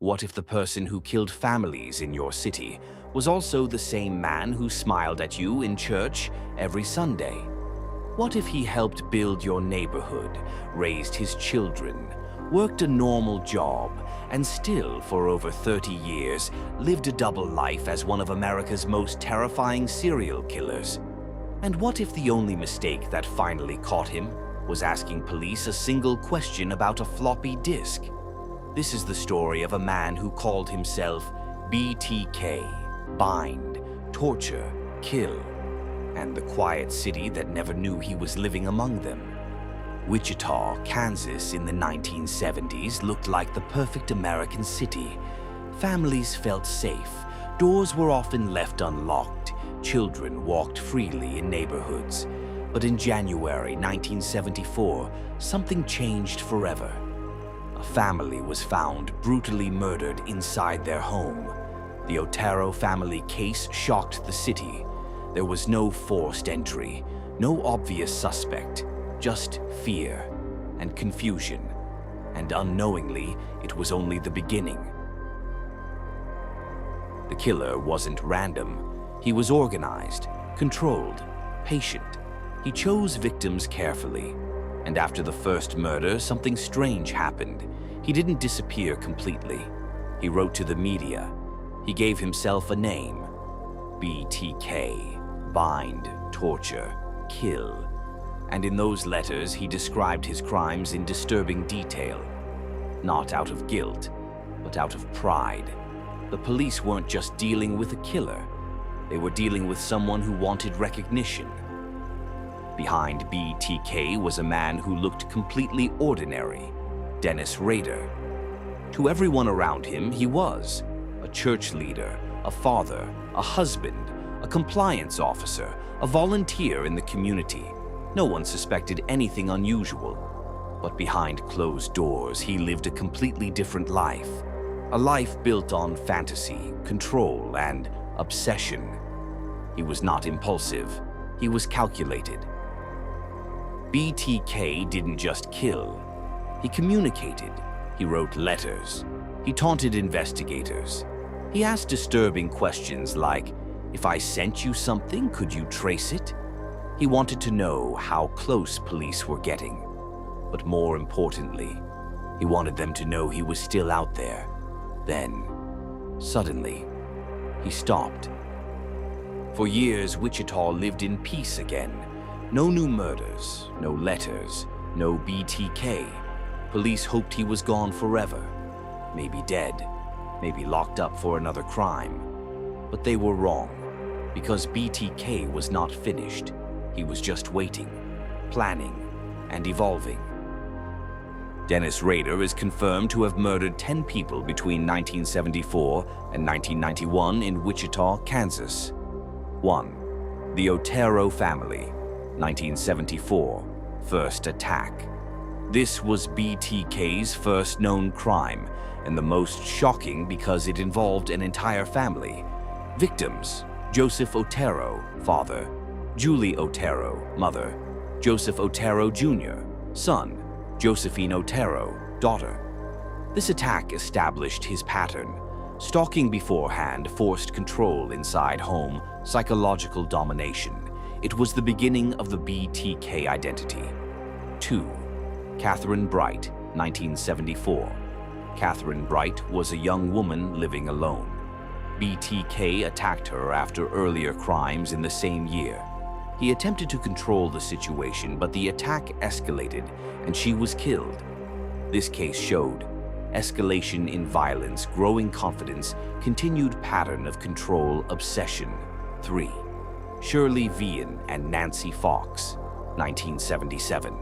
What if the person who killed families in your city was also the same man who smiled at you in church every Sunday? What if he helped build your neighborhood, raised his children, worked a normal job, and still, for over 30 years, lived a double life as one of America's most terrifying serial killers? And what if the only mistake that finally caught him was asking police a single question about a floppy disk? This is the story of a man who called himself BTK, bind, torture, kill, and the quiet city that never knew he was living among them. Wichita, Kansas in the 1970s looked like the perfect American city. Families felt safe, doors were often left unlocked, children walked freely in neighborhoods. But in January 1974, something changed forever. A family was found brutally murdered inside their home. The Otero family case shocked the city. There was no forced entry, no obvious suspect, just fear and confusion. And unknowingly, it was only the beginning. The killer wasn't random. He was organized, controlled, patient. He chose victims carefully. And after the first murder, something strange happened. He didn't disappear completely. He wrote to the media. He gave himself a name: BTK, bind, torture, kill. And in those letters, he described his crimes in disturbing detail. Not out of guilt, but out of pride. The police weren't just dealing with a killer. They were dealing with someone who wanted recognition. Behind BTK was a man who looked completely ordinary, Dennis Rader. To everyone around him, he was a church leader, a father, a husband, a compliance officer, a volunteer in the community. No one suspected anything unusual. But behind closed doors, he lived a completely different life. A life built on fantasy, control, and obsession. He was not impulsive. He was calculated. BTK didn't just kill. He communicated. He wrote letters. He taunted investigators. He asked disturbing questions like, "If I sent you something, could you trace it?" He wanted to know how close police were getting. But more importantly, he wanted them to know he was still out there. Then, suddenly, he stopped. For years, Wichita lived in peace again. No new murders, no letters, no BTK. Police hoped he was gone forever. Maybe dead, maybe locked up for another crime. But they were wrong, because BTK was not finished. He was just waiting, planning, and evolving. Dennis Rader is confirmed to have murdered 10 people between 1974 and 1991 in Wichita, Kansas. 1. The Otero family, 1974, first attack. This was BTK's first known crime, and the most shocking because it involved an entire family. Victims: Joseph Otero, father; Julie Otero, mother; Joseph Otero Jr., son; Josephine Otero, daughter. This attack established his pattern: stalking beforehand, forced control inside home, psychological domination. It was the beginning of the BTK identity. 2. Catherine Bright, 1974. Catherine Bright was a young woman living alone. BTK attacked her after earlier crimes in the same year. He attempted to control the situation, but the attack escalated and she was killed. This case showed escalation in violence, growing confidence, continued pattern of control, obsession. 3. Shirley Vian and Nancy Fox, 1977.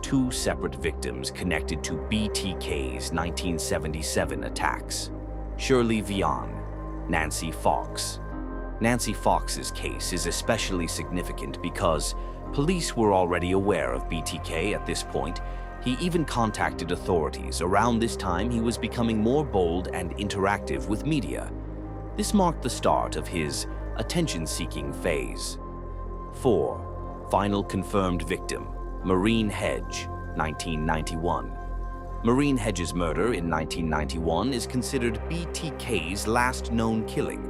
Two separate victims connected to BTK's 1977 attacks. Shirley Vian, Nancy Fox. Nancy Fox's case is especially significant because police were already aware of BTK at this point. He even contacted authorities. Around this time, he was becoming more bold and interactive with media. This marked the start of his attention-seeking phase. 4. Final confirmed victim, Maureen Hedge, 1991. Maureen Hedges' murder in 1991 is considered BTK's last known killing.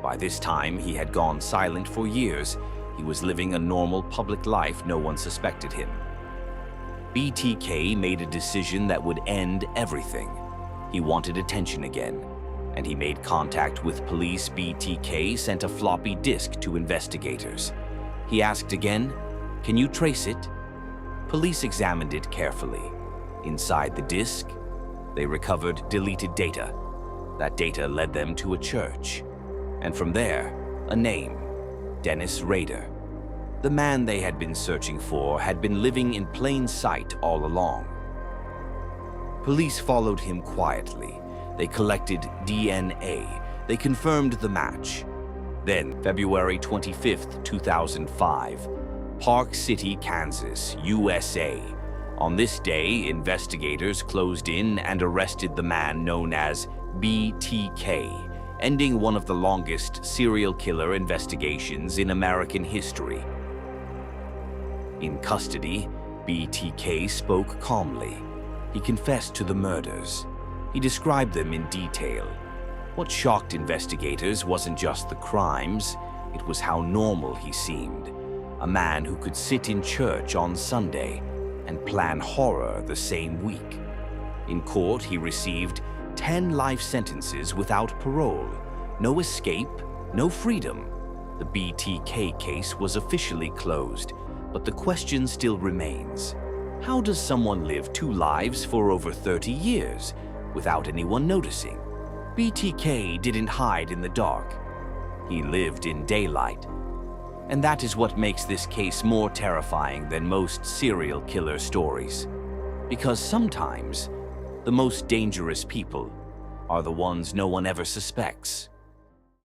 By this time, he had gone silent for years. He was living a normal public life. No one suspected him. BTK made a decision that would end everything. He wanted attention again, and he made contact with police. BTK sent a floppy disk to investigators. He asked again, "Can you trace it?" Police examined it carefully. Inside the disk, they recovered deleted data. That data led them to a church. And from there, a name, Dennis Rader. The man they had been searching for had been living in plain sight all along. Police followed him quietly. They collected DNA. They confirmed the match. Then, February 25th, 2005, Park City, Kansas, USA. On this day, investigators closed in and arrested the man known as BTK, ending one of the longest serial killer investigations in American history. In custody, BTK spoke calmly. He confessed to the murders. He described them in detail. What shocked investigators wasn't just the crimes, it was how normal he seemed. A man who could sit in church on Sunday and plan horror the same week. In court, he received 10 life sentences without parole. No escape, no freedom. The BTK case was officially closed, but the question still remains. How does someone live two lives for over 30 years without anyone noticing? BTK didn't hide in the dark. He lived in daylight. And that is what makes this case more terrifying than most serial killer stories. Because sometimes, the most dangerous people are the ones no one ever suspects.